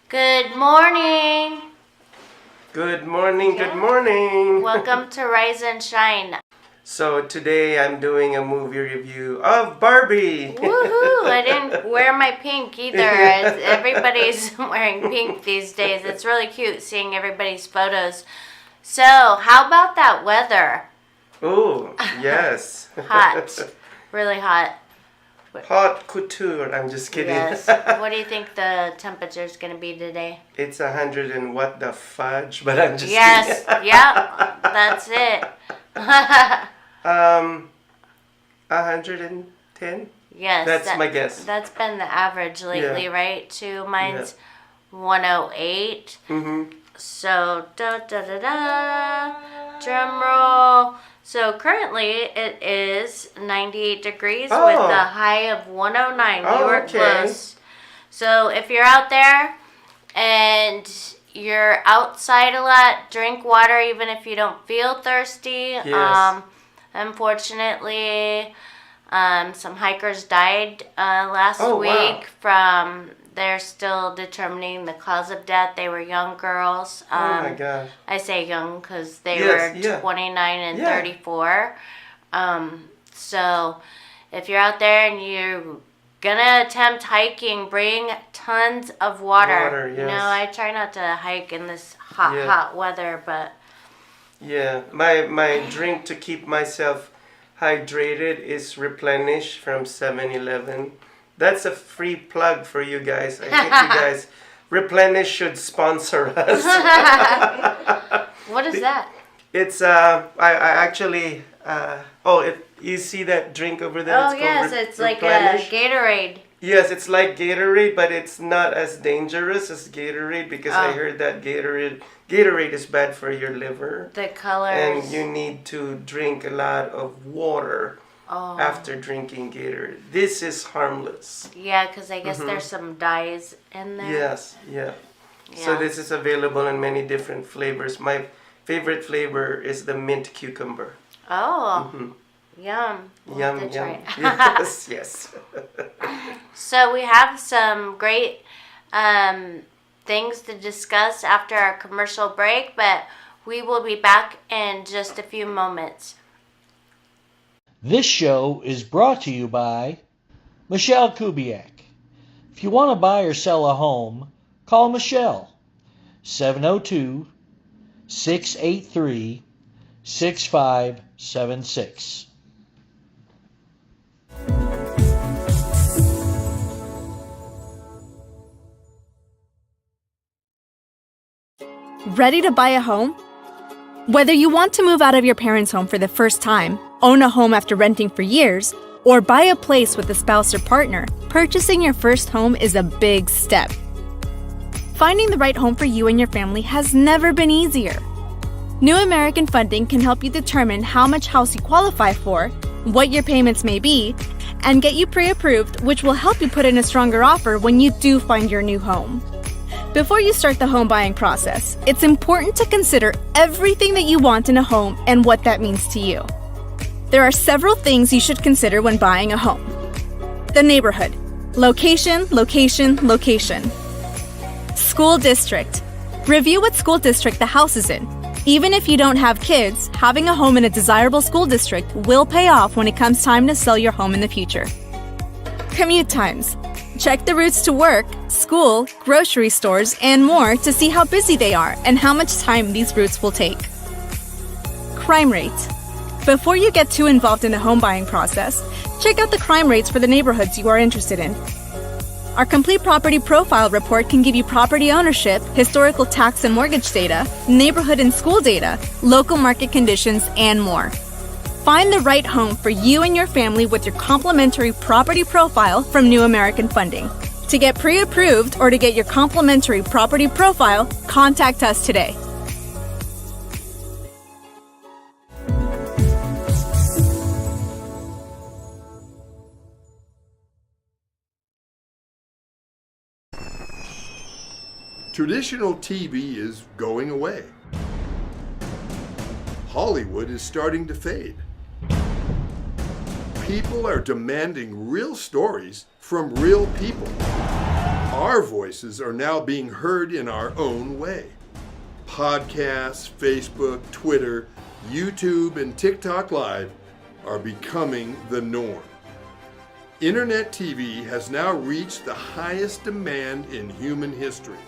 Good morning. Good morning, good morning. Welcome to Rise and Shine. So today I'm doing a movie review of Barbie. Woohoo! I didn't wear my pink either. Everybody's wearing pink these days. It's really cute seeing everybody's photos. So, how about that weather? Oh, yes. Hot. Really hot. Hot couture. I'm just kidding. Yes. What do you think the temperature is going to be today? It's 100 and what the fudge, but I'm just kidding. Yes. Yep. That's it. 110? Yes. That's my guess. That's been the average lately, right? Too. Mine's 108. Mm-hmm. So, drum roll. So, currently it is 98 degrees with a high of 109. You were close. So, if you're out there and you're outside a lot, drink water even if you don't feel thirsty. Yes. Unfortunately, some hikers died last week from... They're still determining the cause of death. They were young girls. Oh my gosh. I say young because they were 29 and 34. So if you're out there and you're gonna attempt hiking, bring tons of water. Yes. You know, I try not to hike in this hot weather, but... Yeah, my drink to keep myself hydrated is Replenish from 7-Eleven. That's a free plug for you guys. I think you guys, Replenish should sponsor us. What is that? It's I actually you see that drink over there? Oh yes, it's like a Gatorade. Yes, it's like Gatorade, but it's not as dangerous as Gatorade because I heard that Gatorade is bad for your liver. The colors. And you need to drink a lot of water. After drinking Gatorade. This is harmless. Yeah, because I guess there's some dyes in there. Yes, yeah. So this is available in many different flavors. My favorite flavor is the mint cucumber. Oh, yum. Yum, yum. Yes, yes. So we have some great things to discuss after our commercial break, but we will be back in just a few moments. This show is brought to you by Michele Kubiak. If you want to buy or sell a home, call Michele, 702-683-6576. Ready to buy a home? Whether you want to move out of your parents' home for the first time, own a home after renting for years, or buy a place with a spouse or partner, purchasing your first home is a big step. Finding the right home for you and your family has never been easier. New American Funding can help you determine how much house you qualify for, what your payments may be, and get you pre-approved, which will help you put in a stronger offer when you do find your new home. Before you start the home buying process, it's important to consider everything that you want in a home and what that means to you. There are several things you should consider when buying a home. The neighborhood. Location, location, location. School district. Review what school district the house is in. Even if you don't have kids, having a home in a desirable school district will pay off when it comes time to sell your home in the future. Commute times. Check the routes to work, school, grocery stores, and more to see how busy they are and how much time these routes will take. Crime rate. Before you get too involved in the home buying process, check out the crime rates for the neighborhoods you are interested in. Our complete property profile report can give you property ownership, historical tax and mortgage data, neighborhood and school data, local market conditions, and more. Find the right home for you and your family with your complimentary property profile from New American Funding. To get pre-approved or to get your complimentary property profile, contact us today. Traditional TV is going away. Hollywood is starting to fade. People are demanding real stories from real people. our voices are now being heard in our own way. Podcasts, Facebook, Twitter, YouTube, and TikTok Live are becoming the norm. Internet TV has now reached the highest demand in human history.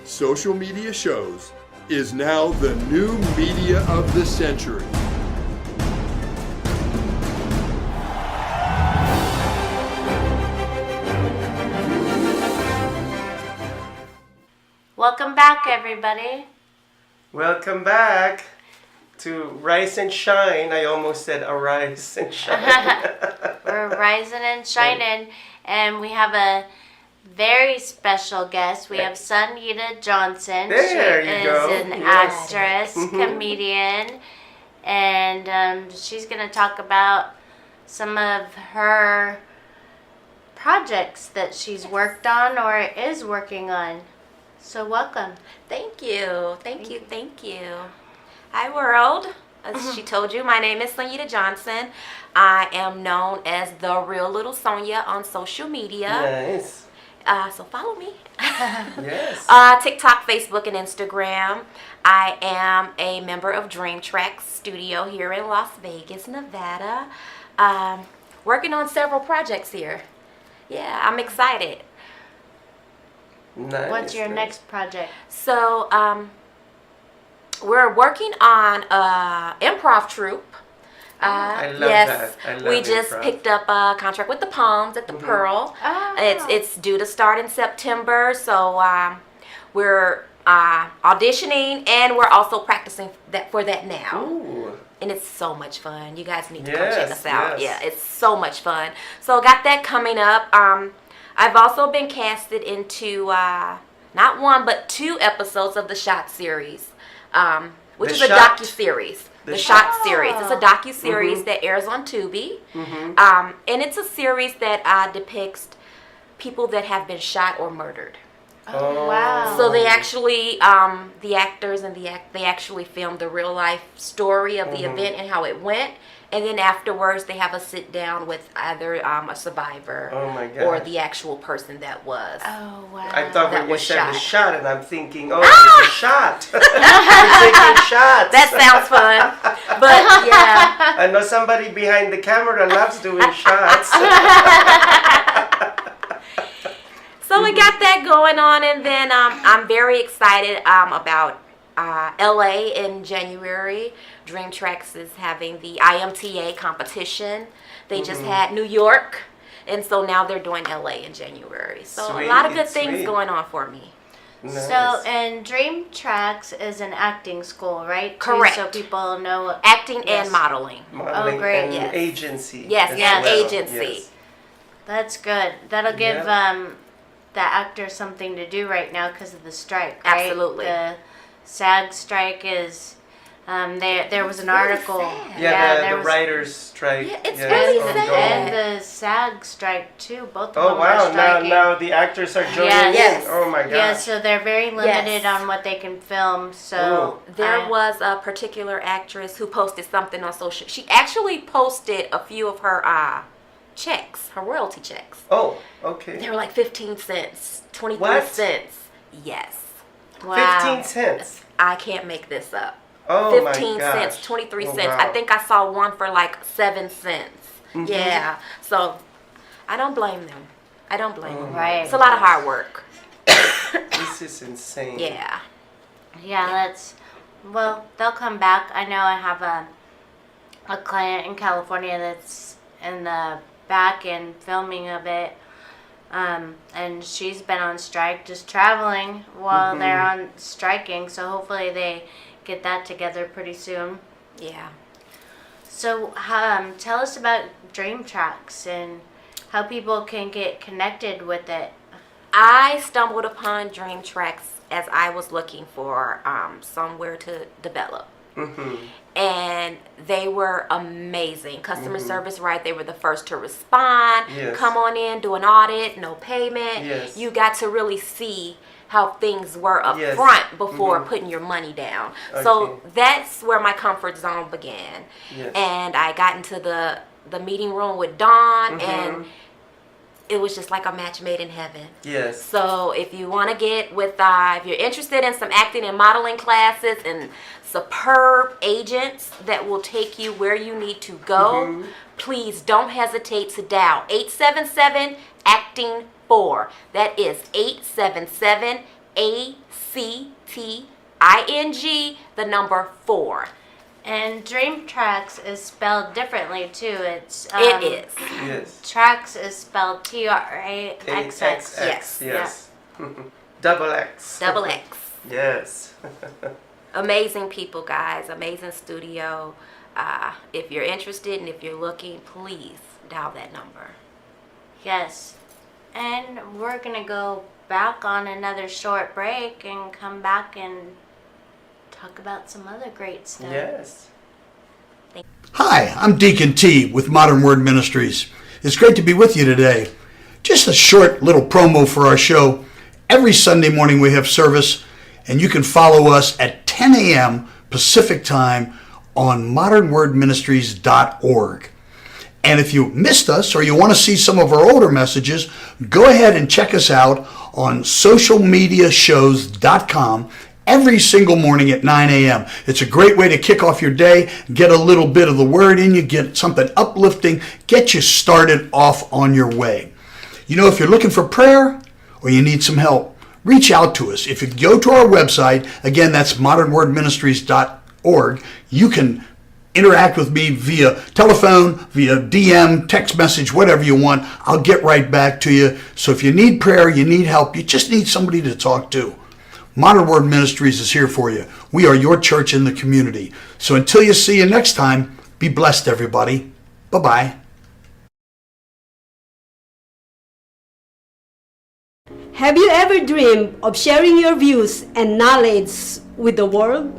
Social media shows is now the new media of the century. Welcome back, everybody. Welcome back to Rise and Shine. I almost said Arise and Shine. We're rising and shining, and we have a very special guest. We have Sonyita Johnson. There she you is go. an Yes. actress, comedian, and she's going to talk about some of her projects that she's worked on or is working on. So welcome. Thank you. Thank you. Hi, world. As she told you, my name is Sonyita Johnson. I am known as The Real Little Sonya on social media. Nice. So follow me. Yes. TikTok, Facebook, and Instagram. I am a member of Dream Tracks Studio here in Las Vegas, Nevada. Working on several projects here. Yeah, I'm excited. Nice. What's your next project? So, we're working on an improv troupe. I love yes, that. I love we just improv. picked up a contract with the Palms at the Pearl. Oh. It's due to start in September, so we're auditioning and we're also practicing for that now. Ooh. And it's so much fun. You guys need to come Yes, check us out. yes. Yeah, it's so much fun. So got that coming up. I've also been casted into not one but 2 episodes of the Shot series, which The is a Shot? docu-series. The The Shot. Shot series. It's a docu-series that airs on Tubi. And it's a series that depicts people that have been shot or murdered. Oh, wow. So they actually, the actors and they actually filmed the real life story of the event and how it went. And then afterwards, they have a sit down with either a survivor Oh my or gosh. the actual person that was. Oh, wow. I thought that when you was said the shot. shot, and I'm thinking, oh, it's a shot. We're taking shots. That sounds fun. But yeah. I know somebody behind the camera loves doing shots. So we got that going on, and then I'm very excited about LA in January. Dream Tracks is having the IMTA competition. They just had New York, and so now they're doing LA in January. So a lot of good things Sweet. going on for me. Nice. So, and Dream Tracks is an acting school, right? Too, Correct. So people know what. Acting Yes. and modeling. Modeling great. and Yes. agency. Yes, as yeah, well. agency. Yes. That's good. That'll give Yeah. the actor something to do right now because of the strike, right? Absolutely. The SAG strike is. There was an article. sad. Yeah, there the was- writers' strike. Yeah, it's yes, really ongoing. sad. And the SAG strike too. Both of Oh them wow! are Now, striking. now the actors are joining Yes. in. Oh my gosh! Yeah, so they're very limited Yes. on what they can film. So There was a particular actress who posted something on social. She actually posted a few of her checks, her royalty checks. Oh, okay. They were like 15 cents, 23 What? cents. Yes. wow. 15 cents. I can't make this up. Oh 15 my gosh. cents, 23 Oh, cents. wow. I think I saw one for like 7 cents. Yeah. So I don't blame them. I don't blame them. Right. It's a lot of hard work. This is insane. Yeah. Yeah, that's. Well, they'll come back. I know I have a client in California that's in the back end filming of it. And she's been on strike, just traveling while they're on striking. So hopefully they get that together pretty soon. Yeah. So tell us about Dream Tracks and how people can get connected with it. I stumbled upon Dream Tracks as I was looking for somewhere to develop. And they were amazing. Customer service, right? They were the first to respond. Yes. Come on in, do an audit, no payment. Yes. You got to really see how things were up Yes. front before putting your money down. So Okay. that's where my comfort zone began. Yes. And I got into the meeting room with Dawn, and it was just like a match made in heaven. Yes. So if you want to get with, if you're interested in some acting and modeling classes and superb agents that will take you where you need to go, please don't hesitate to dial 877-ACTING-4. That is 877-ACTING, the number 4. And Dream Tracks is spelled differently too. It is. Yes. Tracks is spelled TRAXX. Yes. Double X. Double X. Yes. Amazing people, guys. Amazing studio. If you're interested and if you're looking, please dial that number. Yes. And we're going to go back on another short break and come back and talk about some other great stuff. Yes. Hi, I'm Deacon T with Modern Word Ministries. It's great to be with you today. Just a short little promo for our show. Every Sunday morning we have service, and you can follow us at 10 a.m. Pacific Time on modernwordministries.org. And if you missed us or you want to see some of our older messages, go ahead and check us out on socialmediashows.com every single morning at 9 a.m. It's a great way to kick off your day, get a little bit of the word in you, get something uplifting, get you started off on your way. You know, if you're looking for prayer or you need some help, reach out to us. If you go to our website, again, that's modernwordministries.org, you can interact with me via telephone, via DM, text message, whatever you want. I'll get right back to you. So if you need prayer, you need help, you just need somebody to talk to, Modern Word Ministries is here for you. We are your church in the community. So until you see you next time, be blessed, everybody. Bye-bye. Have you ever dreamed of sharing your views and knowledge with the world?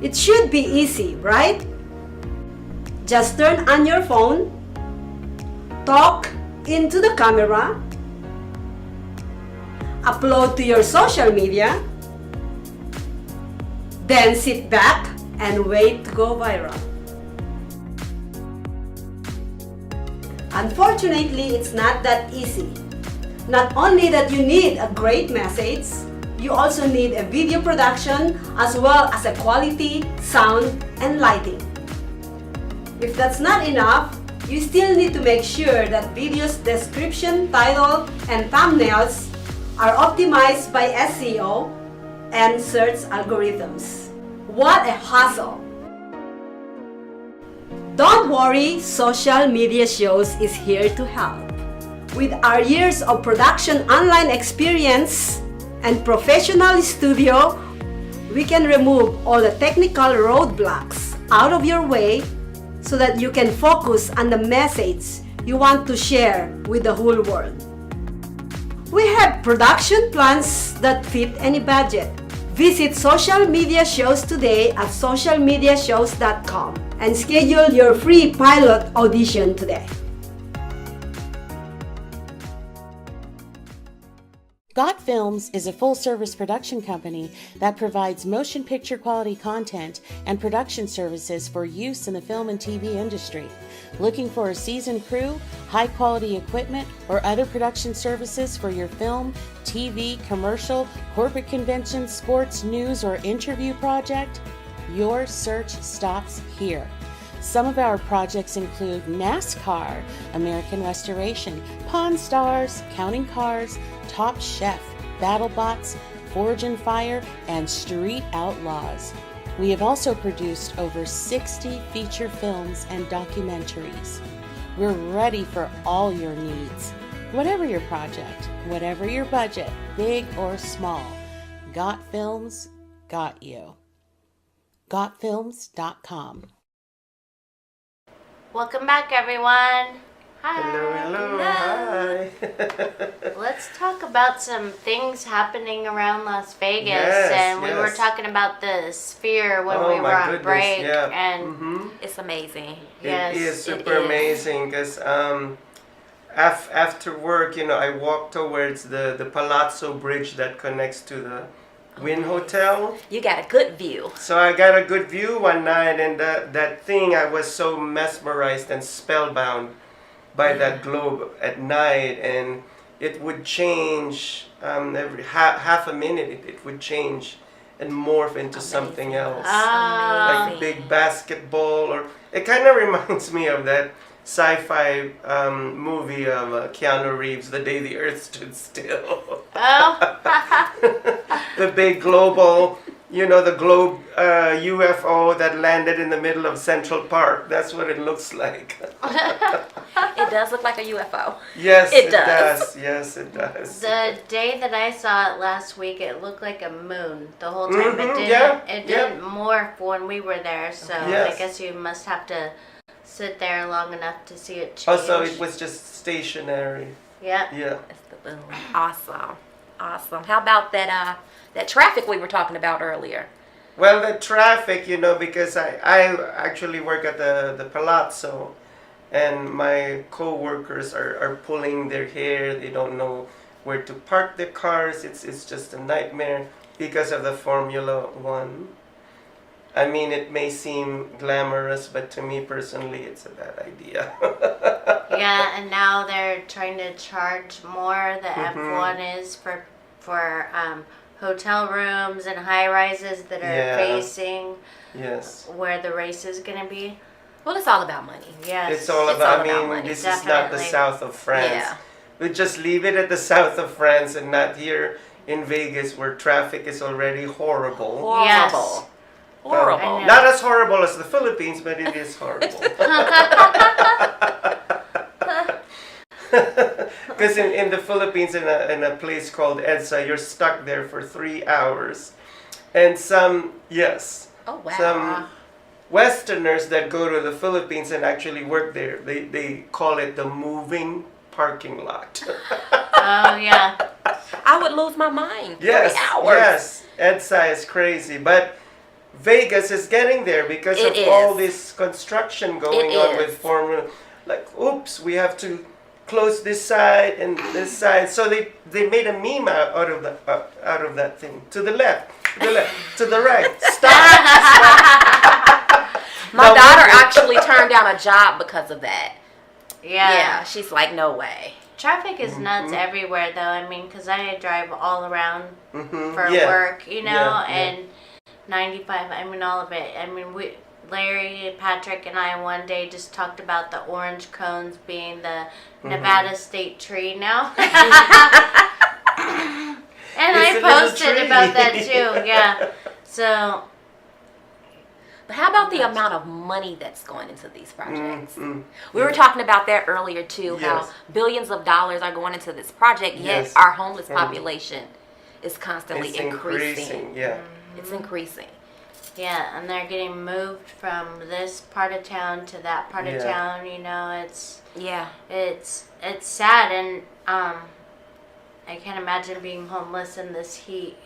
It should be easy, right? Just turn on your phone, talk into the camera, upload to your social media, then sit back and wait to go viral. Unfortunately, it's not that easy. Not only that you need a great message, you also need a video production as well as a quality sound and lighting. If that's not enough, you still need to make sure that video's description, title, and thumbnails are optimized by SEO and search algorithms. What a hassle! Don't worry, Social Media Shows is here to help. With our years of production online experience and professional studio, we can remove all the technical roadblocks out of your way so that you can focus on the message you want to share with the whole world. We have production plans that fit any budget. Visit Social Media Shows today at socialmediashows.com and schedule your free pilot audition today. Got Films is a full-service production company that provides motion picture quality content and production services for use in the film and TV industry. Looking for a seasoned crew, high-quality equipment, or other production services for your film, TV, commercial, corporate convention, sports, news, or interview project? Your search stops here. Some of our projects include NASCAR, American Restoration, Pawn Stars, Counting Cars, Top Chef, BattleBots, Forge and Fire, and Street Outlaws. We have also produced over 60 feature films and documentaries. We're ready for all your needs. Whatever your project, whatever your budget, big or small, Got Films got you. GotFilms.com. Welcome back, everyone. Hi. Hello. Hi. Let's talk about some things happening around Las Vegas. Yes, we were talking about the Sphere when we were on break. Yeah. And It's amazing. yes, it is super amazing because after work, I walk towards the Palazzo Bridge that connects to Wynn Hotel. You got a good view. So I got a good view one night, and that thing, I was so mesmerized and spellbound by that globe at night, and it would change every half a minute. It would change and morph into something else, like big basketball, or it kind of reminds me of that sci-fi movie of Keanu Reeves, The Day the Earth Stood Still. The big global, the globe UFO that landed in the middle of Central Park. That's what it looks like. It does look like a UFO. Yes, it does. Yes, it does. The day that I saw it last week, it looked like a moon the whole time. It didn't morph when we were there, so I guess you must have to sit there long enough to see it change. Oh, so it was just stationary. Yeah. Yeah. That's the boom. Awesome. How about that traffic we were talking about earlier? Well, the traffic, because I actually work at the Palazzo, and my co-workers are pulling their hair. They don't know where to park their cars. It's just a nightmare because of the Formula One. I mean, it may seem glamorous, but to me personally, it's a bad idea. Yeah, and now they're trying to charge more. The F1 is for hotel rooms and high rises that are facing where the race is going to be. Well, it's all about money. Yes. It's all about money. This is not the south of France. Yeah. We just leave it at the south of France and not here in Vegas where traffic is already horrible. Yes. Horrible. Not as horrible as the Philippines, but it is horrible. Because in the Philippines, in a place called EDSA, you're stuck there for 3 hours. And some Westerners that go to the Philippines and actually work there, they call it the moving parking lot. Oh, yeah. I would lose my mind. Yes, 3 hours. yes. EDSA is crazy. But Vegas is getting there because of all this construction going on with Formula. Like, oops, we have to close this side and this side. So they made a meme out of that thing. To the left, to the right. Stop. My daughter actually turned down a job because of that. Yeah. She's like, no way. Traffic is nuts everywhere, though. I mean, because I drive all around for work, and 95, I mean, all of it. I mean, Larry, Patrick, and I one day just talked about the orange cones being the Nevada state tree now. And I posted about that too, yeah. So. But how about the amount of money that's going into these projects? We were talking about that earlier too, how billions of dollars are going into this project, yet our homeless population is constantly increasing. It's increasing. Yeah, and they're getting moved from this part of town to that part of town. It's sad, and I can't imagine being homeless in this heat.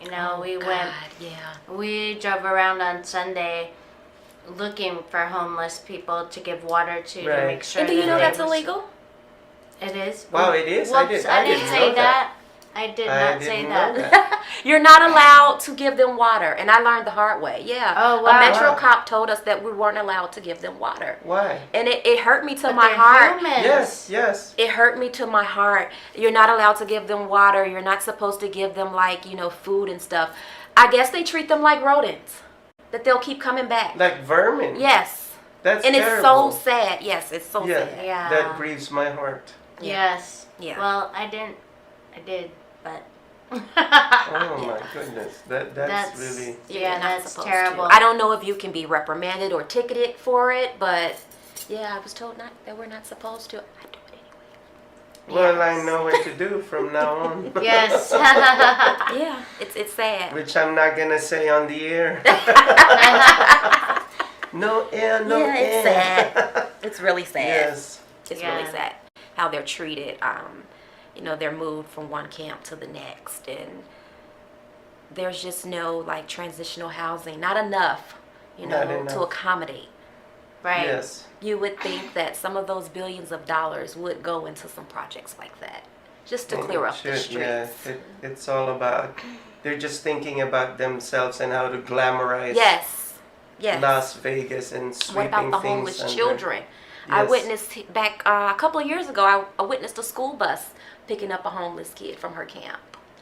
We drove around on Sunday looking for homeless people to give water to make sure. And do you know that's illegal? It is. Wow, it is. Whoops, I didn't say that. I did not say that. You're not allowed to give them water, and I learned the hard way. Yeah. Oh, wow. A Metro cop told us that we weren't allowed to give them water. Why? And it hurt me to my heart. Humans. Yes. It hurt me to my heart. You're not allowed to give them water. You're not supposed to give them food and stuff. I guess they treat them like rodents. That they'll keep coming back. Like vermin. Yes. That's and terrible. It's so sad. Yes, it's so sad. Yeah. That grieves my heart. Yes. Yeah. Well, I did, but. Oh my goodness, that's really. Yeah, that's terrible. I don't know if you can be reprimanded or ticketed for it, but I was told that we're not supposed to. I do it anyway. Well, I know what to do from now on. Yes. Yeah, it's sad. Which I'm not gonna say on the air. No air, no air. It's sad. It's really sad. Yes. It's really sad how they're treated. They're moved from one camp to the next, and there's just no transitional housing, not enough, to accommodate. Right. Yes. You would think that some of those billions of dollars would go into some projects like that, just to clear up the streets. Yeah, it's all about they're just thinking about themselves and how to glamorize Yes. Las Vegas and What sweeping about the things homeless under. children? I Yes. witnessed back a couple of years ago, I witnessed a school bus picking up a homeless kid from her camp.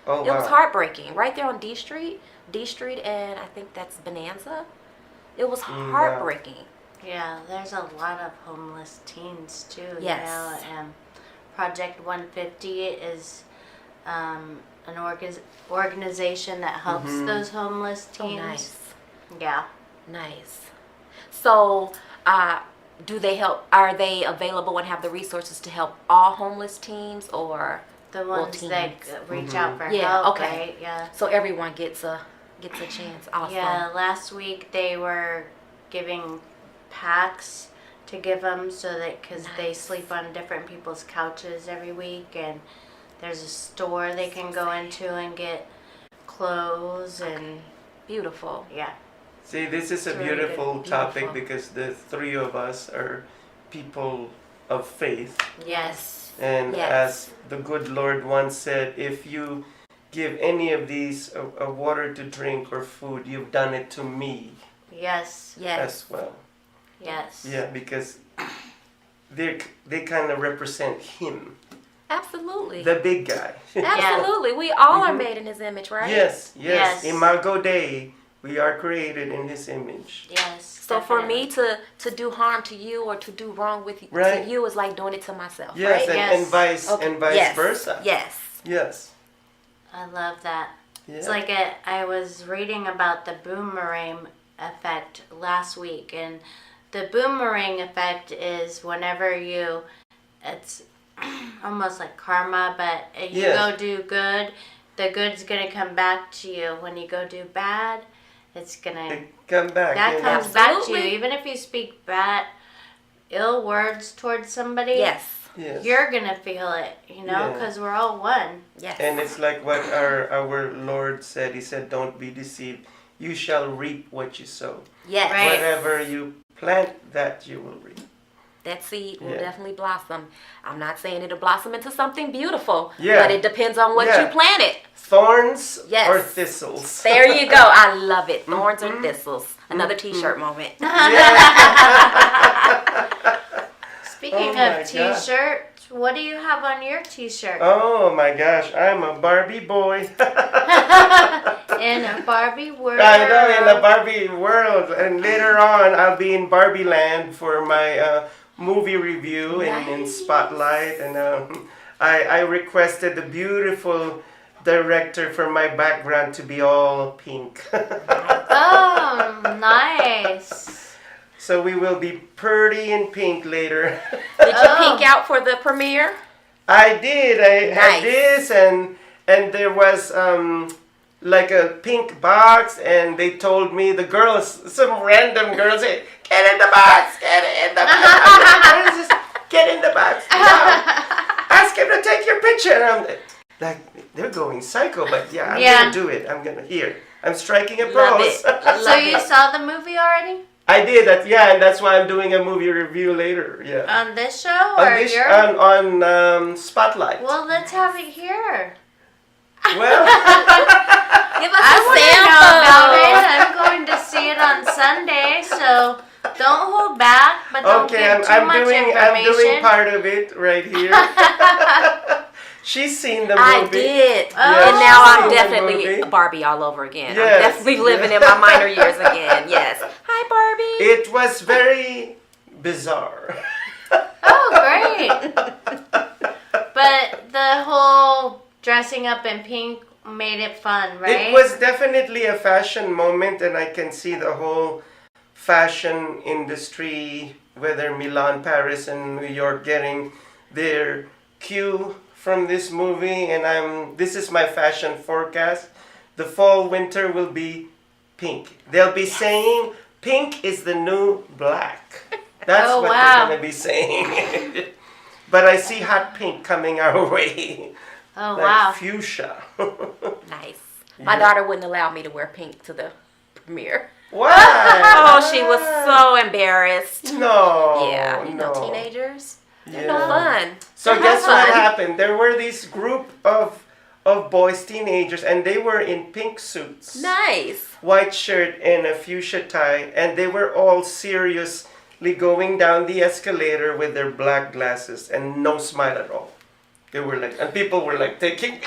Oh, It was wow. heartbreaking. Right there on D Street, and I think that's Bonanza. It was wow. heartbreaking. Yeah, there's a lot of homeless teens too. Yes. You know, and Project 150 is an organization that helps those homeless Oh, teens. nice. Yeah. Nice. So, do they help? Are they available and have the resources to help all homeless teens, or The ones that teens. reach out for Yeah, help, okay. right? Yeah. so everyone gets a chance? Awesome. Yeah, last week they were giving packs to give them so that because they Nice. sleep on different people's couches every week, and there's a store they can go into and get clothes and Beautiful. yeah. See, this is a It's really beautiful good. topic Beautiful. because the three of us are people of faith. Yes. And Yes. as the good Lord once said, if you give any of these a water to drink or food, you've done it to me Yes. Yes. as well. Yes. Yeah, because they kind of represent him, Absolutely. the big guy. Absolutely. We all are made in His image, right? Yes, Yes. Imago Dei. We are created in His image. Yes. So for me definitely. to do harm to you or to do wrong with Right. to you is like doing it to myself, Yes, right? and, Yes. and vice yes. versa. Yes. Yes. I love that. Yeah. It's like I was reading about the boomerang effect last week, and the boomerang effect is whenever it's almost like karma, but you Yes. go do good, the good's gonna come back to you. When you go do bad, it's gonna They come back. that you know. comes back to you. Absolutely. Even if you speak bad, ill words towards somebody, Yes. Yes. you're gonna feel it, you know, Yeah. because we're all one. Yes. And it's like what our Lord said. He said, "Don't be deceived. You shall reap what you sow. yes. Right. Whatever you plant, that you will reap." That seed will Yeah. definitely blossom. I'm not saying it'll blossom into something beautiful, Yeah. but it depends on what Yeah. you planted. Thorns Yes. or thistles. There you go. I love it. Thorns or thistles. Another T-shirt moment. Speaking Oh my of t-shirts, what do you have on your t-shirt? Oh my gosh, I'm a Barbie boy. In a Barbie world. I know, in the Barbie world. And later on, I'll be in Barbie Land for my movie review in Spotlight. And I requested the beautiful director for my background to be all pink. Oh, nice. So we will be pretty in pink later. Did you peek out for the premiere? I did. I had Nice. this, and there was like a pink box, and they told me the girls, some random girls, say, "Get in the box, get in the box, get in the box." Now, ask him to take your picture. And I'm like, they're going psycho, but yeah, I'm gonna do it. I'm striking a Love pose. it. So you saw the movie already? I did that, yeah, and that's why I'm doing a movie review later. Yeah. On this show or your? On Spotlight. Well, let's have it here. Well, Give us I a want to know about it. sample. I'm going to see it on Sunday, so don't hold back, but don't okay, give too I'm much doing information. part of it right here. She's seen the movie. I did. Oh. And now I'm She's seen the definitely movie. a Barbie all over again. Yes. I'm definitely living in my minor years again. Yes. Hi, Barbie. It was very bizarre. Oh, great. But the whole dressing up in pink made it fun, right? It was definitely a fashion moment, and I can see the whole fashion industry, whether Milan, Paris, and New York, getting their cue from this movie. And this is my fashion forecast. The fall winter will be pink. They'll be saying pink is the new black. That's Oh, what wow. they're gonna be saying. But I see hot pink coming our way. Oh, Like wow. fuchsia. Nice. My daughter wouldn't allow me to wear pink to the premiere. Why? Oh, she was so embarrassed. No. Yeah, you know, no. teenagers. They're Yeah. no fun. So They're guess no what fun. happened? There were this group of of boys, teenagers, and they were in pink suits. Nice. White shirt and a fuchsia tie, and they were all seriously going down the escalator with their black glasses and no smile at all. They were like, and people were like taking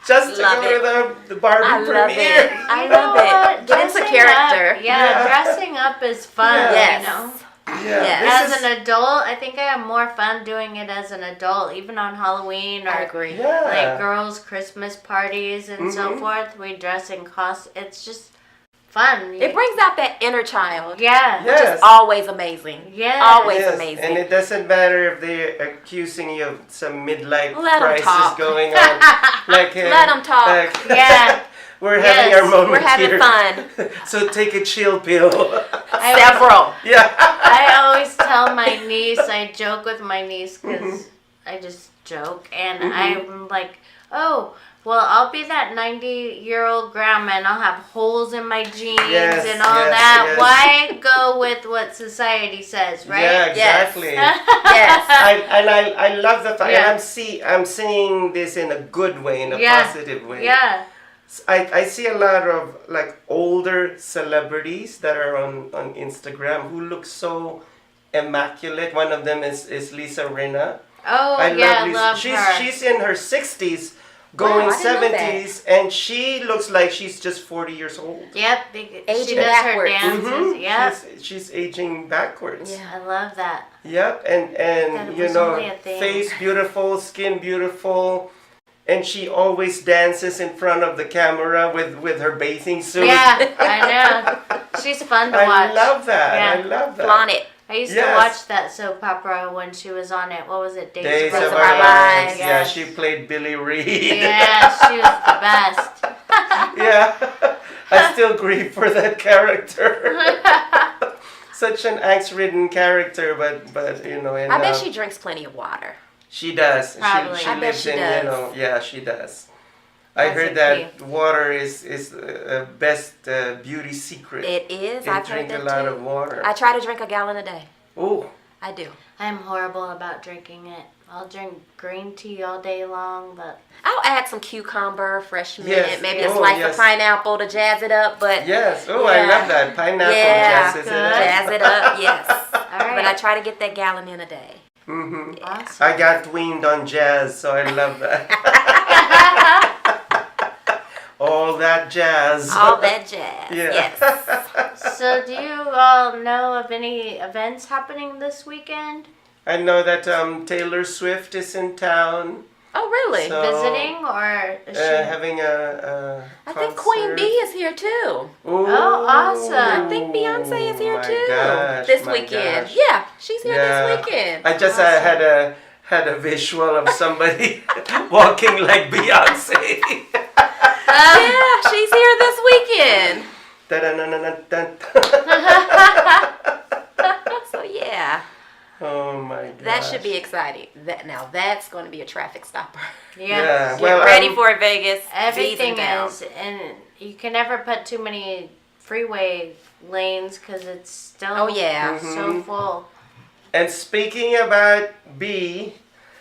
just to Love go to the Barbie I love premiere. it. I love it. Get into Dressing character. Up, dressing up is fun. Yes. You know. Yeah, Yes. As an adult, I think I have more fun doing it as an adult, even on Halloween or I agree. like girls' Christmas parties and so forth. We dress in It's just fun. It brings out that inner child. Yeah. Which is always amazing. Yes. Always Yes, amazing. and it doesn't matter if they're accusing you of some midlife Let 'em crisis talk. going on. Like, Let them talk. Yeah. We're having our moment We're having here. fun. So take a chill pill. Several. Yeah. I always tell my niece, I joke with my niece because I just joke, and I'm like, oh, well, I'll be that 90-year-old grandma, and I'll have holes in my jeans and all that. Yes. Why go with what society says, right? Yeah, exactly. Yes. I love the fact, Yeah. and I'm seeing this in a good way, in a positive way. Yeah. I see a lot of like older celebrities that are on Instagram who look so immaculate. One of them is Lisa Rinna. Oh, I love Lisa. her. She's in her 60s, going I didn't know that. 70s, and she looks like she's just 40 years old. Yep. She Aging does backwards. her dances. Mhm. Yep. She's aging backwards. Yeah. I love that. Yep, That and it you was know, only a thing. face beautiful, skin beautiful, and she always dances in front of the camera with her bathing suit. Yeah, I know. She's fun to watch. I love that. Yeah. I love that. Flaunt it. I used Yes. to watch that soap opera when she was on it. What was it? Days of of Our Our Lives. Lives. Yeah, she played Billy Reed. Yeah, she was the best. Yeah, I still grieve for that character. Such an angst-ridden character, but you know. And, I bet she drinks plenty of water. She does. Probably. She I bet lives she in, does. you know, yeah, she does. I That's heard a that key. water is best beauty secret. It is. And I've heard drink that a lot too. of water. I try to drink a gallon a day. Oh, I do. I'm horrible about drinking it. I'll drink green tea all day long, but I'll add some cucumber, fresh mint, Yes. maybe a Oh, slice yes. of pineapple to jazz it up. But yes. Oh, I Yeah. love that. Pineapple Yeah. jazz, jazz it up, yes. all right. But I try to get that gallon in a day. Mm-hmm. Awesome. I got weaned on jazz, so I love that. All that jazz. All that jazz. Yeah. Yes. So, do you all know of any events happening this weekend? I know that Taylor Swift is in town. Oh, really? So- Visiting, or is she? Having a I think Queen Bee is here too. Oh, awesome. I think Beyonce is here my too gosh, this my weekend. gosh. Yeah, she's here Yeah. this weekend. I just had a visual of somebody walking like Beyonce. Yeah, she's here this weekend. Da-da-na-na-na-dun. So yeah, Oh my god. that should be exciting. That's going to be a traffic stopper. Yeah. Get Well, ready for it, Vegas. Everything Easing down. is, and you can never put too many freeway lanes because it's still Oh yeah. so full. And speaking about B,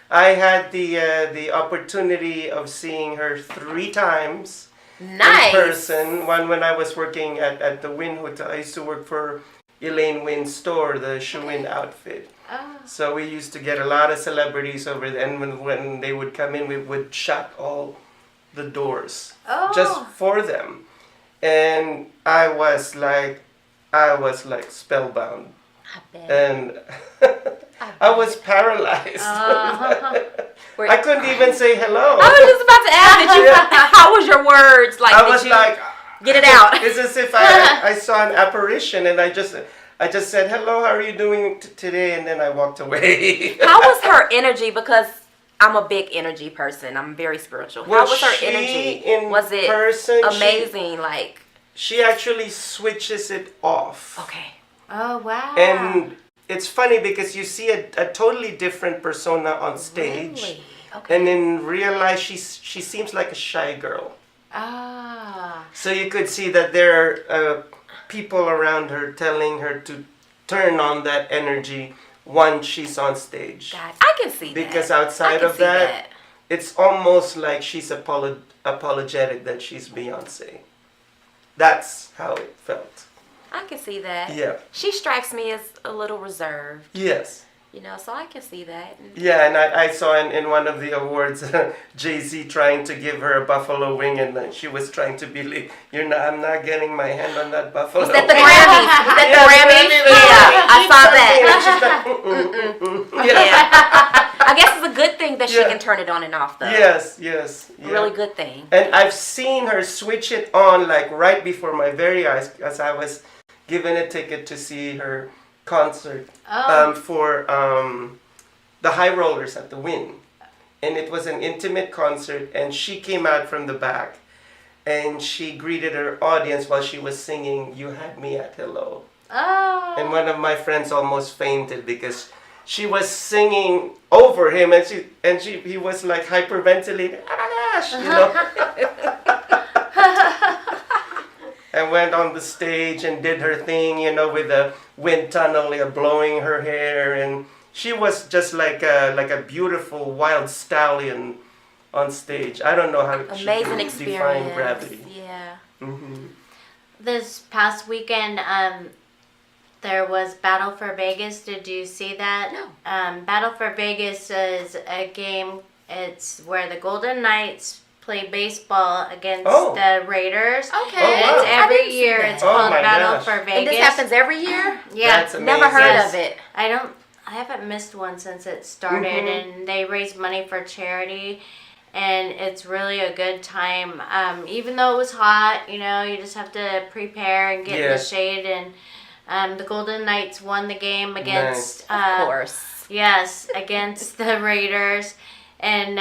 I had the opportunity of seeing her 3 times Nice. in person. One when I was working at the Wynn Hotel. I used to work for Elaine Wynn's store, the Shoe-In outfit. Oh. So we used to get a lot of celebrities over there, and when they would come in, we would shut all the doors Oh. just for them. And I was like spellbound, I bet. and I was paralyzed. Uh-huh. I couldn't even say hello. I was just about to ask that you. How was your words? Like, I did was you like, get it out? it's as if I saw an apparition, and I just said, hello, how are you doing today? And then I walked away. How was her energy? Because I'm a big energy person. I'm very spiritual. Well, How was her she, energy? in Was it person, amazing? Like, She actually switches it off. okay. Oh wow. And it's funny because you see a totally different persona on stage. Really? Okay. And in real life, she seems like a shy girl. Ah. So you could see that there are people around her telling her to turn on that energy once she's on stage. God, I can see that. Because I outside can of see that, it's almost like she's apologetic that she's Beyonce. That's how it felt. I can see that. Yeah. She strikes me as a little reserved. Yes. You know, so I can see that. Yeah, and I saw in one of the awards Jay-Z trying to give her a buffalo wing, and then she was trying to be I'm not getting my hand on that buffalo Was that the wing. Grammys? Was that the Grammys? Yeah, I saw that. Yeah. I guess it's a good thing that she can turn it on and off, though. Yes, yes. A really good thing. And I've seen her switch it on like right before my very eyes, as I was given a ticket to see her concert for the High Rollers at the Wynn. And it was an intimate concert, and she came out from the back and she greeted her audience while she was singing You Had Me at Hello. Oh. And one of my friends almost fainted because she was singing over him, and he was like hyperventilating, you know. And went on the stage and did her thing, you know, with the wind tunnel blowing her hair, and she was just like a beautiful wild stallion on stage. I don't know how amazing she can define gravity. Yeah. Mm-hmm. This past weekend, there was Battle for Vegas. Did you see that? No. Battle for Vegas is a game. It's where the Golden Knights play baseball against the Raiders. Okay. And it's every year. It's called Battle for Vegas. And this happens every year? Yeah. That's amazing. Never heard of it. I haven't missed one since it started, and they raise money for charity, and it's really a good time. Even though it was hot, you know, you just have to prepare and get in the shade, and the Golden Knights won the game against, of course. Yes, against the Raiders. And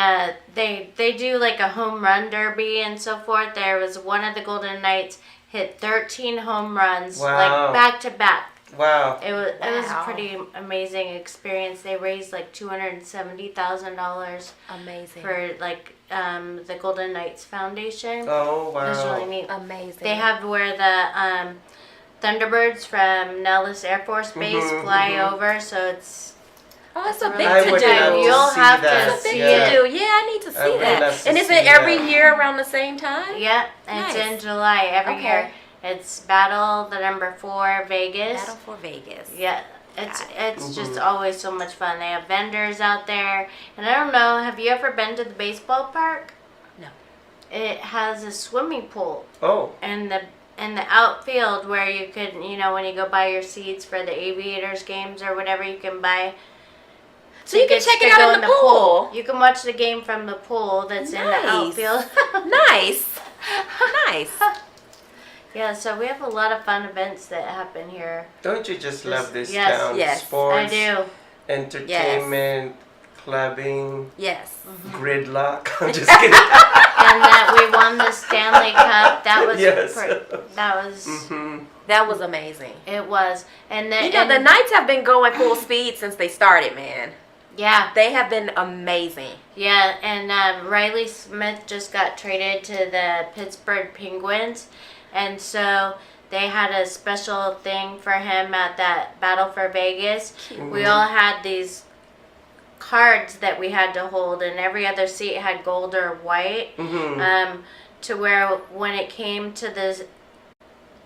they do like a home run derby and so forth. There was one of the Golden Knights hit 13 home runs, like back to back. Wow. It was a pretty amazing experience. They raised like $270,000. Amazing. For like the Golden Knights Foundation. Oh wow. It was really neat. Amazing. They have where the Thunderbirds from Nellis Air Force Base fly over, so it's it's a big I to would do. love to You'll see have that. to see to it. do. Yeah, I need to see would that. love to And is see it every that. year around the same time? Yeah, it's in July every year. It's Battle the number 4 Vegas. Battle for Vegas. Yeah, it's just always so much fun. They have vendors out there, and I don't know. Have you ever been to the baseball park? No. It has a swimming pool. Oh. And the outfield where you could, you know, when you go buy your seats for the Aviators games or whatever, you can buy. So you can check it out in the pool. You can watch the game from the pool that's in the outfield. Nice. Nice. Yeah, so we have a lot of fun events that happen here. Don't you just love this yes, town? yes, Sports, I do. entertainment, clubbing, Yes. gridlock. I'm just kidding. And that we won the Stanley Cup. That was That was amazing. It was. And then the Knights have been going full speed since they started, man. Yeah. They have been amazing. Yeah, and Riley Smith just got traded to the Pittsburgh Penguins, and so they had a special thing for him at that Battle for Vegas. We all had these cards that we had to hold, and every other seat had gold or white, to where when it came to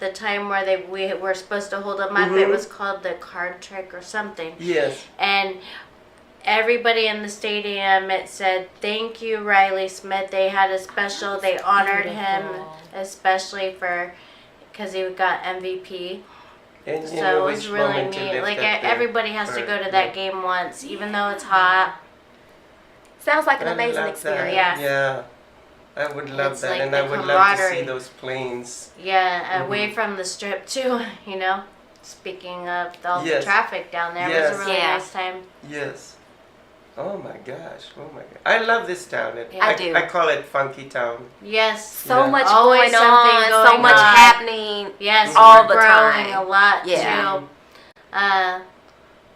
the time where we were supposed to hold them up, it was called the card trick or something. Yes. And everybody in the stadium, it said, "Thank you, Riley Smith." They had a special, they honored him, especially because he got MVP. And So it was really neat. Like everybody has to go to that game once, even though it's hot. Sounds like an amazing experience. Yeah. I would love It's that, like and the I would love to see camaraderie. those planes. Yeah, away from the strip too, you know. Speaking of all the traffic down there, it was a really nice time. Yes. Oh my gosh. I love this town. I do. I call it Funky Town. Yes. So much Always going something on, going so much on. happening. Yes, all we're the growing time. a lot Yeah. too.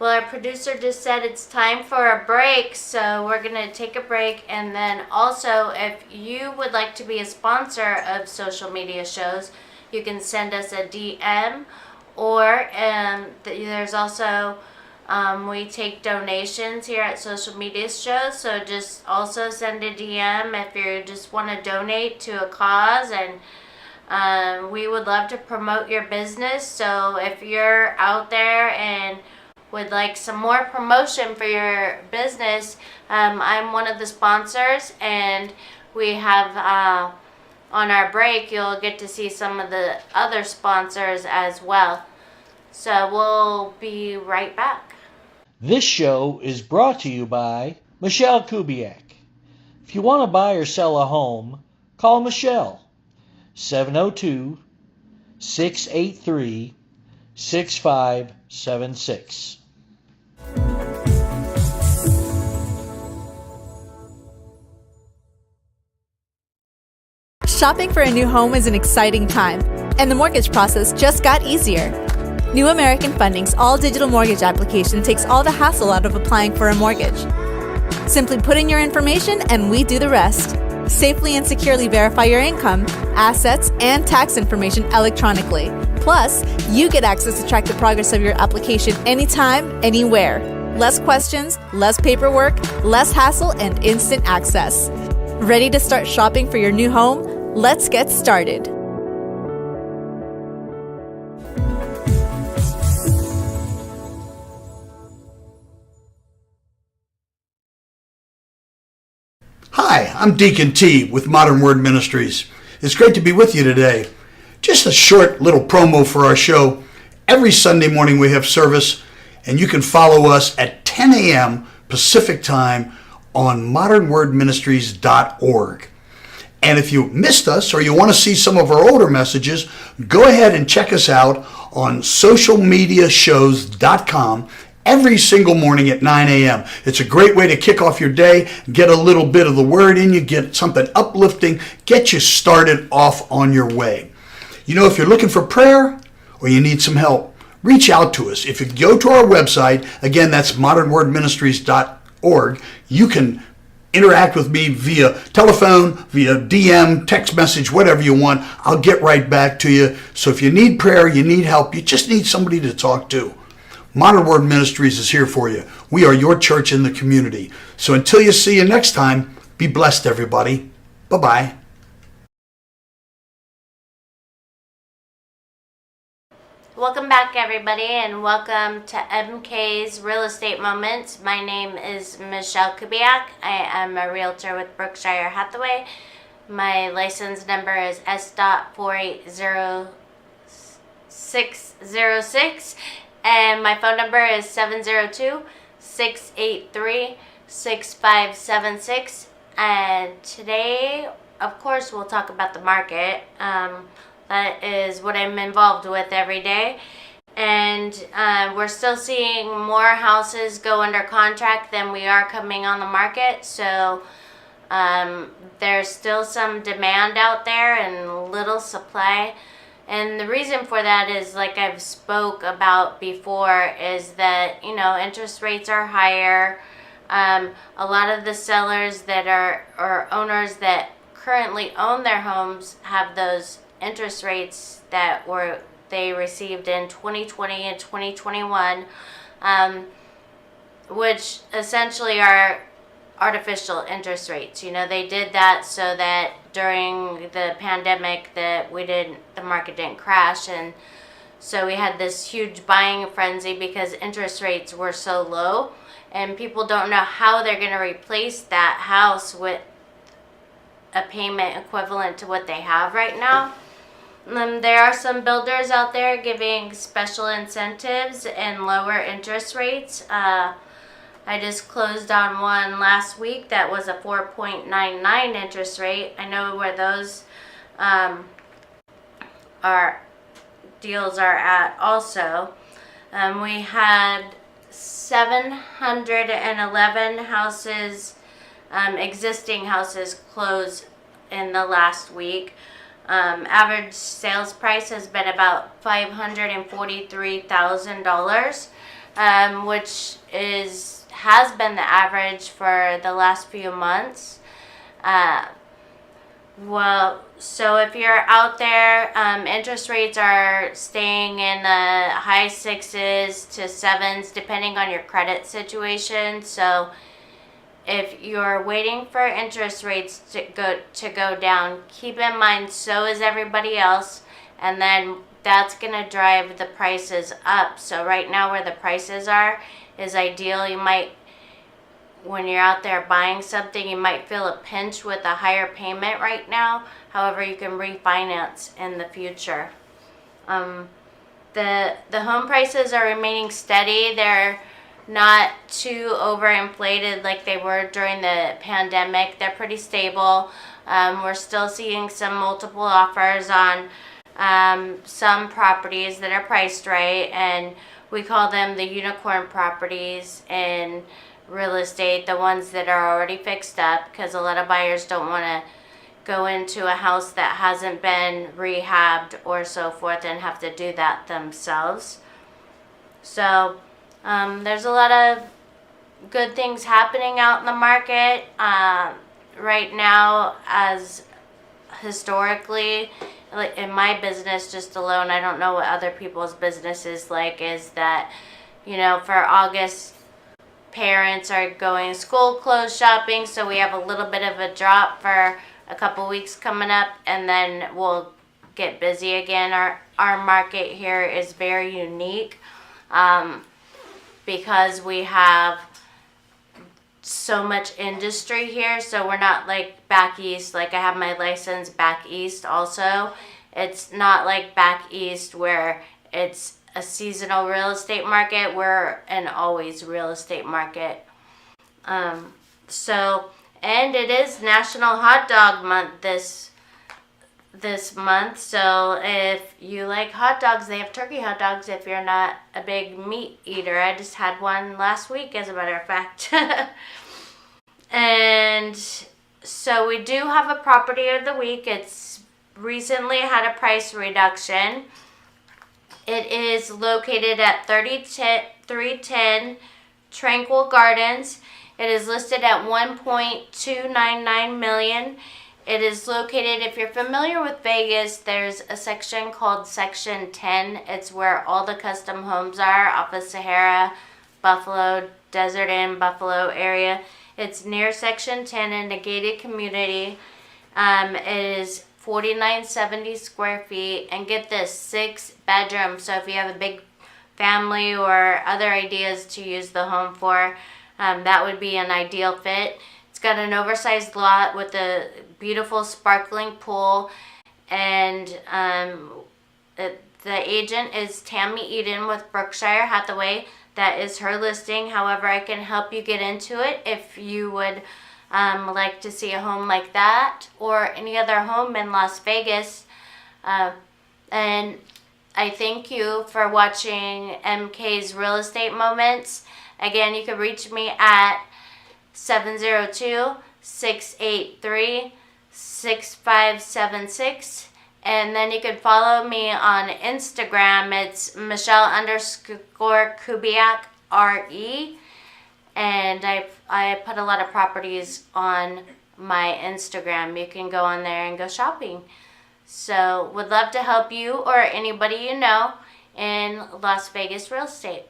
Well, our producer just said it's time for a break, so we're going to take a break. And then also, if you would like to be a sponsor of social media shows, you can send us a DM, or there's also We take donations here at Social Media Shows, so just also send a DM if you just want to donate to a cause, and we would love to promote your business. So if you're out there and would like some more promotion for your business, I'm one of the sponsors, and we have on our break you'll get to see some of the other sponsors as well. So we'll be right back. This show is brought to you by Michele Kubiak. If you want to buy or sell a home, call Michele, 702-683-6576. Shopping for a new home is an exciting time, and the mortgage process just got easier. New American Funding's all-digital mortgage application takes all the hassle out of applying for a mortgage. Simply put in your information and we do the rest. Safely and securely verify your income, assets, and tax information electronically. Plus, you get access to track the progress of your application anytime, anywhere. Less questions, less paperwork, less hassle, and instant access. Ready to start shopping for your new home? Let's get started. Hi, I'm Deacon T with Modern Word Ministries. It's great to be with you today. Just a short little promo for our show. Every Sunday morning we have service, and you can follow us at 10 a.m. Pacific Time on modernwordministries.org. And if you missed us or you want to see some of our older messages, go ahead and check us out on socialmediashows.com every single morning at 9 a.m. It's a great way to kick off your day, get a little bit of the word in you, get something uplifting, get you started off on your way. You know, if you're looking for prayer or you need some help, reach out to us. If you go to our website, again, that's modernwordministries.org, you can interact with me via telephone, via DM, text message, whatever you want. I'll get right back to you. So if you need prayer, you need help, you just need somebody to talk to, Modern Word Ministries is here for you. We are your church in the community. So until you see you next time, be blessed, everybody. Bye-bye. Welcome back, everybody, and welcome to MK's Real Estate Moments. My name is Michele Kubiak. I am a realtor with Berkshire Hathaway. My license number is S.480606, and my phone number is 702-683-6576. And today, of course, we'll talk about the market. That is what I'm involved with every day. And we're still seeing more houses go under contract than we are coming on the market. So there's still some demand out there and little supply. And the reason for that is, like I've spoke about before, is that, you know, interest rates are higher. A lot of the sellers that are, or owners that currently own their homes, have those interest rates that they received in 2020 and 2021, which essentially are artificial interest rates. You know, they did that so that during the pandemic that the market didn't crash, and so we had this huge buying frenzy because interest rates were so low, and people don't know how they're going to replace that house with a payment equivalent to what they have right now. There are some builders out there giving special incentives and lower interest rates. I just closed on one last week that was a 4.99 interest rate. I know where those deals are at also. We had 711 houses, existing houses, close in the last week. Average sales price has been about $543,000, which has been the average for the last few months. Well, so if you're out there, interest rates are staying in the high 6s to 7s, depending on your credit situation. So if you're waiting for interest rates to go down, keep in mind so is everybody else, and then that's going to drive the prices up. So right now where the prices are is ideal. You might, when you're out there buying something, you might feel a pinch with a higher payment right now. However, you can refinance in the future. The home prices are remaining steady. They're not too overinflated like they were during the pandemic. They're pretty stable. We're still seeing some multiple offers on some properties that are priced right, and we call them the unicorn properties in real estate, the ones that are already fixed up, because a lot of buyers don't want to go into a house that hasn't been rehabbed or so forth and have to do that themselves. So there's a lot of good things happening out in the market right now. As historically, like in my business just alone, I don't know what other people's business is like, is that, you know, for August, parents are going school clothes shopping, so we have a little bit of a drop for a couple weeks coming up, and then we'll get busy again. Our market here is very unique because we have so much industry here. So we're not like back east, like I have my license back east also. It's not like back east where it's a seasonal real estate market. We're an always real estate market. And it is National Hot Dog Month this month. So if you like hot dogs, they have turkey hot dogs if you're not a big meat eater. I just had one last week, as a matter of fact. And so we do have a property of the week. It's recently had a price reduction. It is located at 310 Tranquil Gardens. It is listed at $1.299 million. It is located, if you're familiar with Vegas, there's a section called Section 10. It's where all the custom homes are off of Sahara, Buffalo, Desert Inn, Buffalo area. It's near Section 10 in a gated community. It is 4,970 square feet, and get this, 6 bedrooms. So if you have a big family or other ideas to use the home for, that would be an ideal fit. It's got an oversized lot with a beautiful sparkling pool, and the agent is Tammy Eden with Berkshire Hathaway. That is her listing. However, I can help you get into it if you would like to see a home like that or any other home in Las Vegas. And I thank you for watching MK's Real Estate Moments. Again, you can reach me at 702-683-6576. And then you can follow me on Instagram. It's Michele_Kubiak RE. And I put a lot of properties on my Instagram. You can go on there and go shopping. So would love to help you or anybody you know in Las Vegas real estate.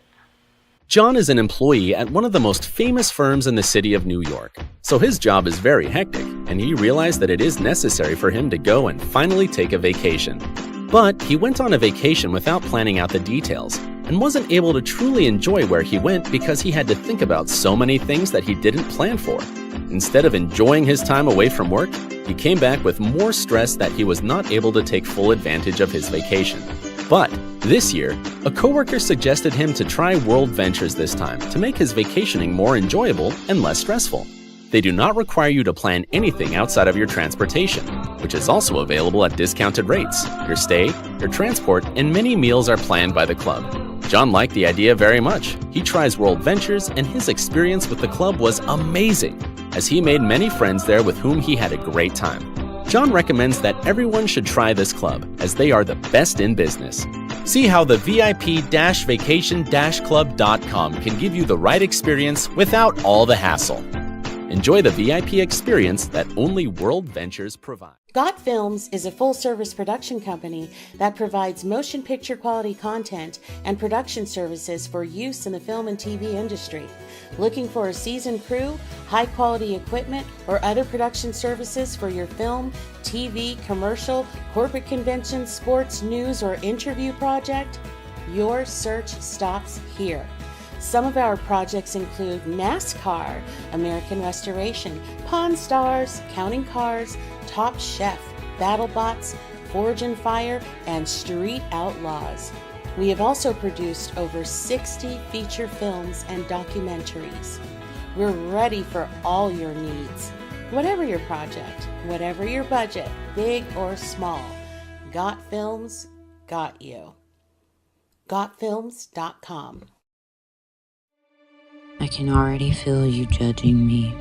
John is an employee at one of the most famous firms in the city of New York, so his job is very hectic, and he realized that it is necessary for him to go and finally take a vacation. But he went on a vacation without planning out the details, and wasn't able to truly enjoy where he went because he had to think about so many things that he didn't plan for. Instead of enjoying his time away from work, he came back with more stress that he was not able to take full advantage of his vacation. But this year, a coworker suggested him to try World Ventures this time to make his vacationing more enjoyable and less stressful. They do not require you to plan anything outside of your transportation, which is also available at discounted rates. Your stay, your transport, and many meals are planned by the club. John liked the idea very much. He tries World Ventures, and his experience with the club was amazing, as he made many friends there with whom he had a great time. John recommends that everyone should try this club, as they are the best in business. See how the VIP-vacation-club.com can give you the right experience without all the hassle. Enjoy the VIP experience that only World Ventures provide. Got Films is a full-service production company that provides motion picture quality content and production services for use in the film and TV industry. Looking for a seasoned crew, high-quality equipment, or other production services for your film, TV, commercial, corporate convention, sports, news, or interview project? Your search stops here. Some of our projects include NASCAR, American Restoration, Pawn Stars, Counting Cars, Top Chef, BattleBots, Forge and Fire, and Street Outlaws. We have also produced over 60 feature films and documentaries. We're ready for all your needs. Whatever your project, whatever your budget, big or small, Got Films got you. GotFilms.com. I can already feel you judging me,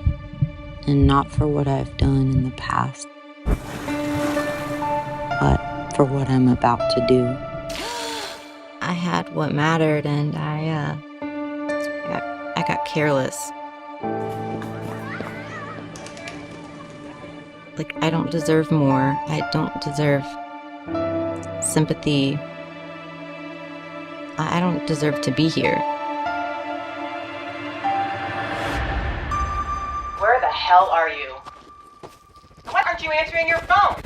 and not for what I've done in the past, but for what I'm about to do. I had what mattered, and I got careless. Like, I don't deserve more. I don't deserve sympathy. I don't deserve to be here. Where the hell are you? Why aren't you answering your phone?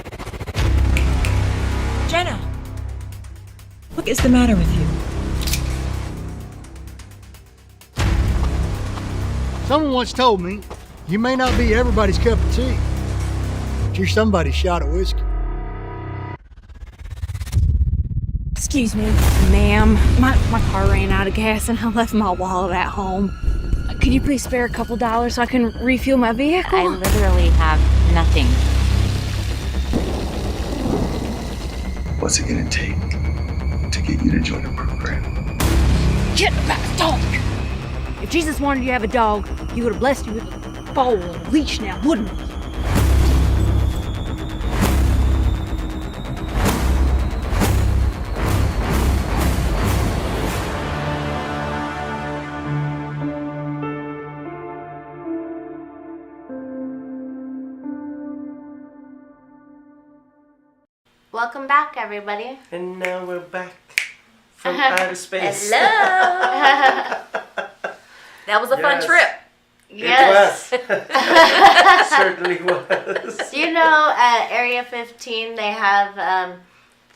Jenna! What is the matter with you? Someone once told me, you may not be everybody's cup of tea, but you're somebody's shot of whiskey. Excuse me, ma'am. My car ran out of gas and I left my wallet at home. Could you please spare a couple dollars so I can refuel my vehicle? I literally have nothing. What's it gonna take to get you to join the program? Get back, dog! If Jesus wanted you to have a dog, he would have blessed you with a foal and a leash now, wouldn't he? Welcome back, everybody. And now we're back from outer space. Hello. That was a fun trip. Yes. It was. Certainly was. Do you know at Area 15 they have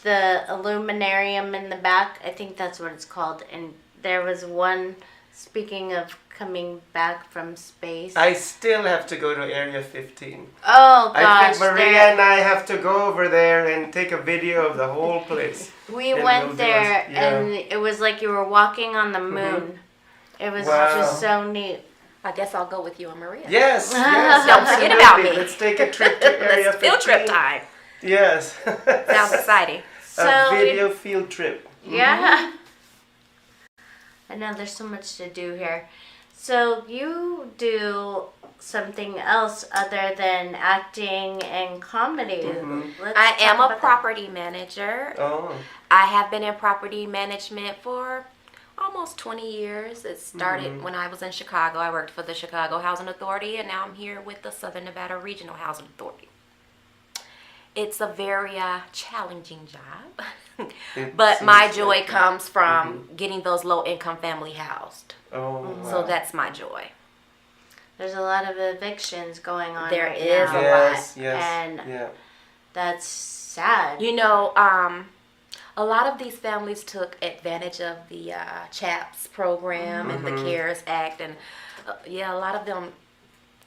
the Illuminarium in the back? I think that's what it's called. And there was one, speaking of coming back from space. I still have to go to Area 15. Oh, gosh. I think Maria and I have to go over there and take a video of the whole place. We went there and it was like you were walking on the moon. It was just so neat. I guess I'll go with you and Maria. Yes. Don't forget about me. Let's take a trip to Area 15. Field trip time. Yes. Sounds exciting. A video field trip. Yeah. I know there's so much to do here. So you do something else other than acting and comedy. I am a property manager. Oh. I have been in property management for almost 20 years. It started when I was in Chicago. I worked for the Chicago Housing Authority, and now I'm here with the Southern Nevada Regional Housing Authority. It's a very challenging job, but my joy comes from getting those low-income family housed. Oh, wow. So that's my joy. There's a lot of evictions going on There right is now. a lot. And that's sad. You know, a lot of these families took advantage of the CHAPS program and the CARES Act, and a lot of them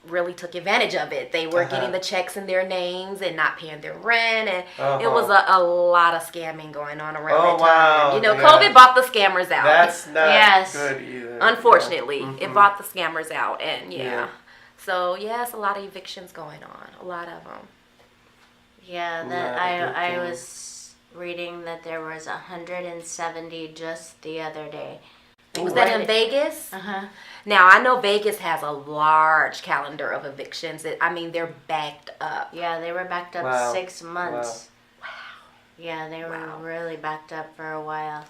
really took advantage of it. They were getting the checks in their names and not paying their rent, and it was a lot of scamming going on around that time. Wow. You know, COVID bought the scammers out. That's not good either. Unfortunately, it bought the scammers out, and so it's a lot of evictions going on, a lot of them. Yeah, that I was reading that there was 170 just the other day. Was that in Vegas? Now, I know Vegas has a large calendar of evictions. I mean, they're backed up. Yeah, they were backed up 6 months. Wow. Yeah, they were really backed up for a while.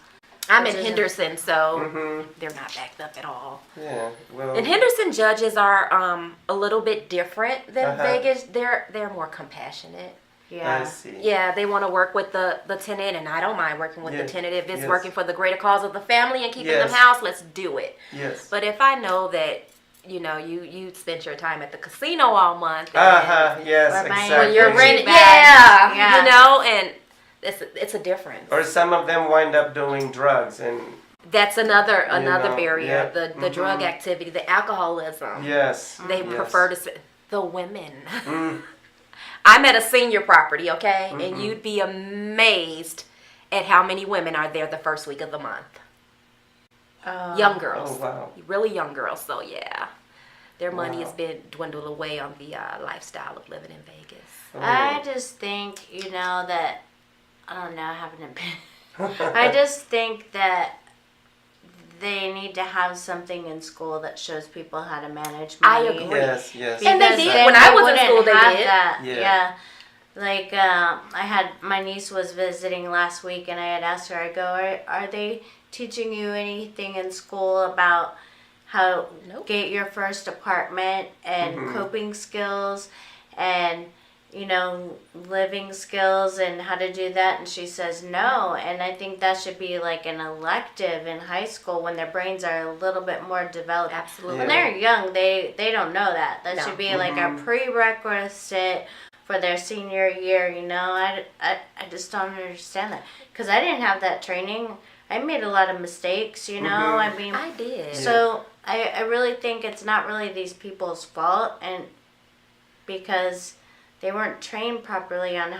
I'm in Henderson, so they're not backed up at all. Yeah, well. And Henderson judges are a little bit different than Vegas. They're more compassionate. Yeah. I see. Yeah, they want to work with the tenant, and I don't mind working with the tenant. If it's working for the greater cause of the family and keeping them house, let's do it. Yes. But if I know that, you know, you spent your time at the casino all month. Yes, exactly. When you're renting, yeah, you know, and it's a difference. Or some of them wind up doing drugs, and that's another barrier. The drug activity, the alcoholism. Yes. They prefer to the women. I'm at a senior property, okay, and you'd be amazed at how many women are there the first week of the month. Young girls. Oh, wow. Really young girls. So, yeah. Their money has been dwindled away on the lifestyle of living in Vegas. I just think, you know, that, I don't know, I have an opinion. I just think that they need to have something in school that shows people how to manage money. I agree. Yes. And they did. When I was in school, they did. That. Yeah. Like, my niece was visiting last week, and I had asked her, I go, are they teaching you anything in school about how get your first apartment and coping skills and, you know, living skills and how to do that? And she says no. And I think that should be like an elective in high school when their brains are a little bit more developed. Absolutely. When they're young, they don't know that. That should be like a prerequisite for their senior year, you know. I just don't understand that. Because I didn't have that training. I made a lot of mistakes, you know. I mean, I did. So I really think it's not really these people's fault, and because they weren't trained properly on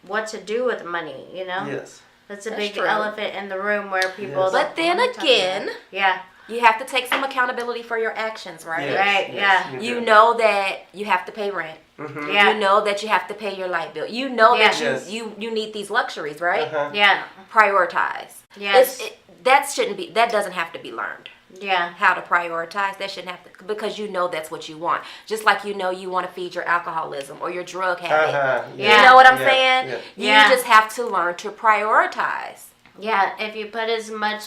what to do with money, you know. Yes. That's a big elephant in the room where people. Yes. But then again, yeah, you have to take some accountability for your actions, right? Yes. Right. Yes. Yeah. You know that you have to pay rent. Yeah. You know that you have to pay your light bill. You know that Yes. you need these luxuries, right? Yeah. Prioritize. Yes. That doesn't have to be learned. Yeah. How to prioritize, that shouldn't have to, because you know that's what you want. Just like you know you want to feed your alcoholism or your drug habit. Yeah. You know what I'm saying? Yeah. You just have to learn to prioritize. Yeah, if you put as much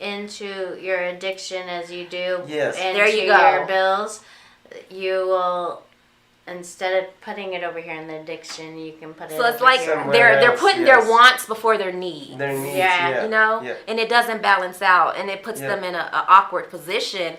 into your addiction as you do Yes. into There you go. your bills, you will, instead of putting it over here in the addiction, you can put it So it's over like here. they're putting their wants before their needs. Their needs, Yeah. You know? Yeah. And it doesn't balance out, and it puts them in an awkward position.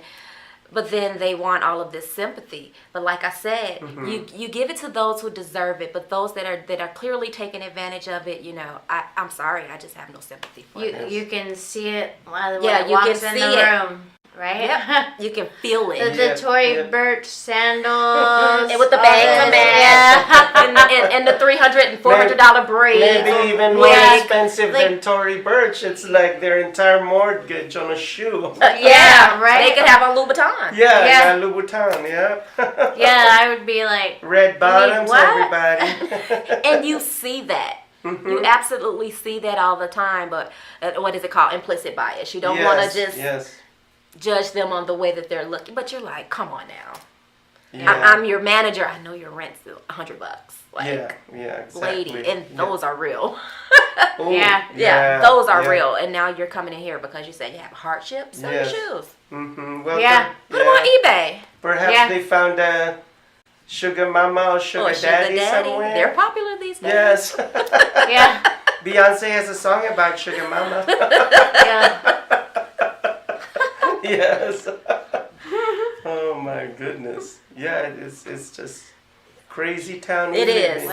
But then they want all of this sympathy. But like I said, you give it to those who deserve it. But those that are clearly taking advantage of it, you know, I'm sorry, I just have no sympathy for them. You can see it while it you walks can in see the it. room, right? Yep. You can feel it. The Tory Burch sandals. And with the all bags this, and the $300 and $400 braids. Maybe even more expensive than Tory Burch. It's like their entire mortgage on a shoe. Yeah, right. They could have a Louboutin. Yeah, Louboutin, yeah. Yeah, I would be like, red bottoms, what? everybody. And you see that. You absolutely see that all the time. But what is it called? Implicit bias. You don't want to just judge them on the way that they're looking. But you're like, come on now. Yeah. I'm your manager. I know your rent's $100. Like, yeah, exactly. lady, and those are real. Ooh, yeah, those are real. And now you're coming in here because you say you have hardship. Sell your shoes. Well, put them on eBay. Perhaps they found a sugar mama or sugar daddy somewhere. They're popular these days. Yes. yeah. Beyonce has a song about sugar mama. Yeah. Yes. Oh my goodness. Yeah, it's just crazy town. It is.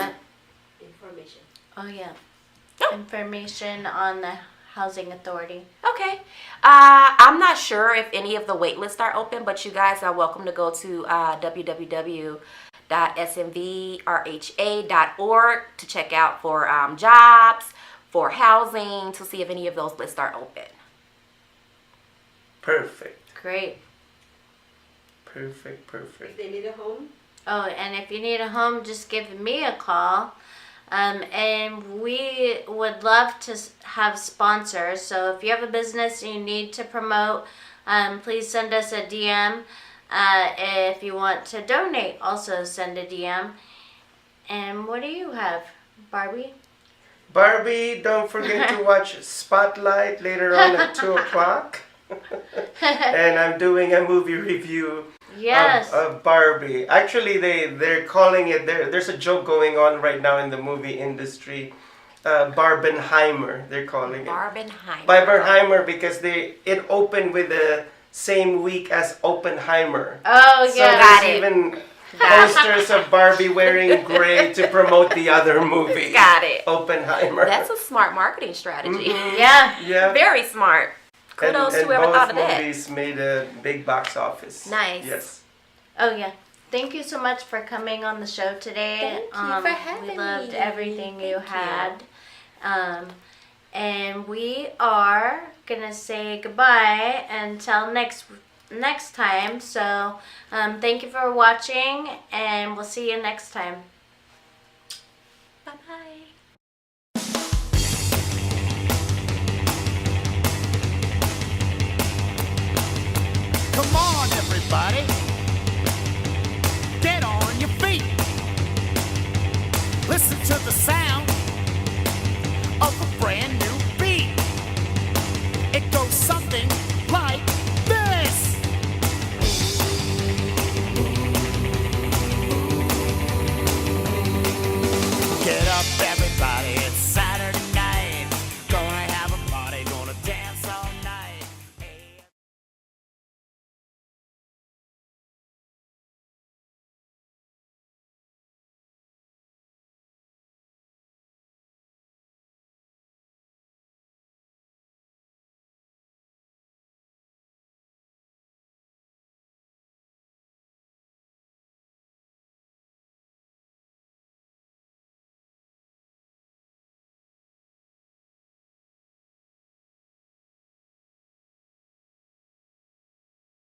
Information. Oh yeah. Information on the housing authority. Okay. I'm not sure if any of the wait lists are open, but you guys are welcome to go to www.smvrha.org to check out for jobs, for housing, to see if any of those lists are open. Perfect. Great. Perfect. If they need a home? Oh, and if you need a home, just give me a call. And we would love to have sponsors. So if you have a business and you need to promote, please send us a DM. If you want to donate, also send a DM. And what do you have, Barbie? Barbie, don't forget to watch Spotlight later on at 2 o'clock. And I'm doing a movie review of Barbie. Actually, they're calling it, there's a joke going on right now in the movie industry. Barbenheimer, they're calling it. Barbenheimer because it opened with the same week as Oppenheimer. Oh, so yeah. there's even posters of Barbie wearing gray to promote the other movie. Got it. Oppenheimer. That's a smart marketing strategy. Mm-hmm. Yeah. Very smart. Kudos to whoever thought of that. Both movies made a big box office. Nice. Yes. Oh, yeah. Thank you so much for coming on the show today. Thank you for having me. We loved everything you had. And we are going to say goodbye until next time. So thank you for watching, and we'll see you next time. Bye-bye. Come on, everybody. Get on your feet. Listen to the sound of a brand new beat. It goes something like this. Get up,